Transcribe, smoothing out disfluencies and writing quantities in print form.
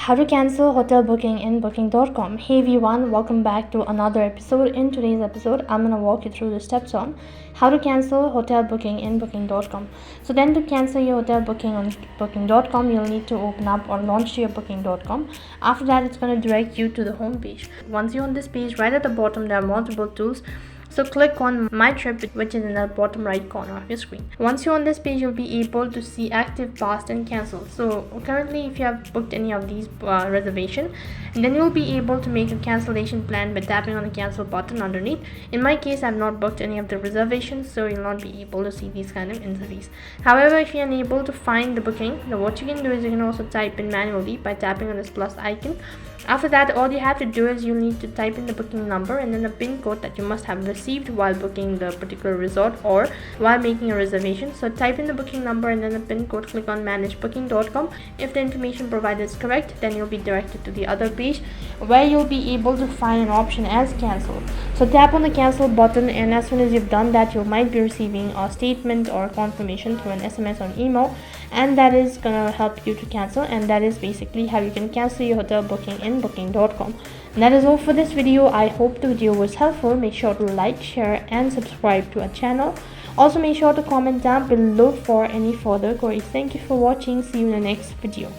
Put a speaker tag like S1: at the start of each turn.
S1: How to cancel hotel booking in booking.com. Hey everyone, welcome back to another episode. In today's episode, I'm going to walk you through the steps on how to cancel hotel booking in booking.com. So then to cancel your hotel booking on booking.com, you'll need to open up or launch your booking.com. After that, it's going to direct you to the home page. Once you're on this page, right at the bottom, there are multiple tools. So click on My Trip, which is in the bottom right corner of your screen. Once you're on this page, you'll be able to see active, past, and cancel. So currently, if you have booked any of these reservation, then you'll be able to make a cancellation plan by tapping on the cancel button underneath. In my case, I've not booked any of the reservations, so you'll not be able to see these kind of entries. However, if you're unable to find the booking, then what you can do is you can also type in manually by tapping on this plus icon. After that, all you have to do is you'll need to type in the booking number and then the pin code that you must have received while booking the particular resort or while making a reservation. So type in the booking number and then the pin code, click on manage booking.com. If the information provided is correct, then you'll be directed to the other page where you'll be able to find an option as cancel. So tap on the cancel button, and as soon as you've done that, you might be receiving a statement or confirmation through an SMS or email, and that is gonna help you to cancel. And that is basically how you can cancel your hotel booking in booking.com. And that is all for this video. I hope the video was helpful. Make sure to like, share, and subscribe to our channel. Also make sure to comment down below for any further queries. Thank you for watching. See you in the next video.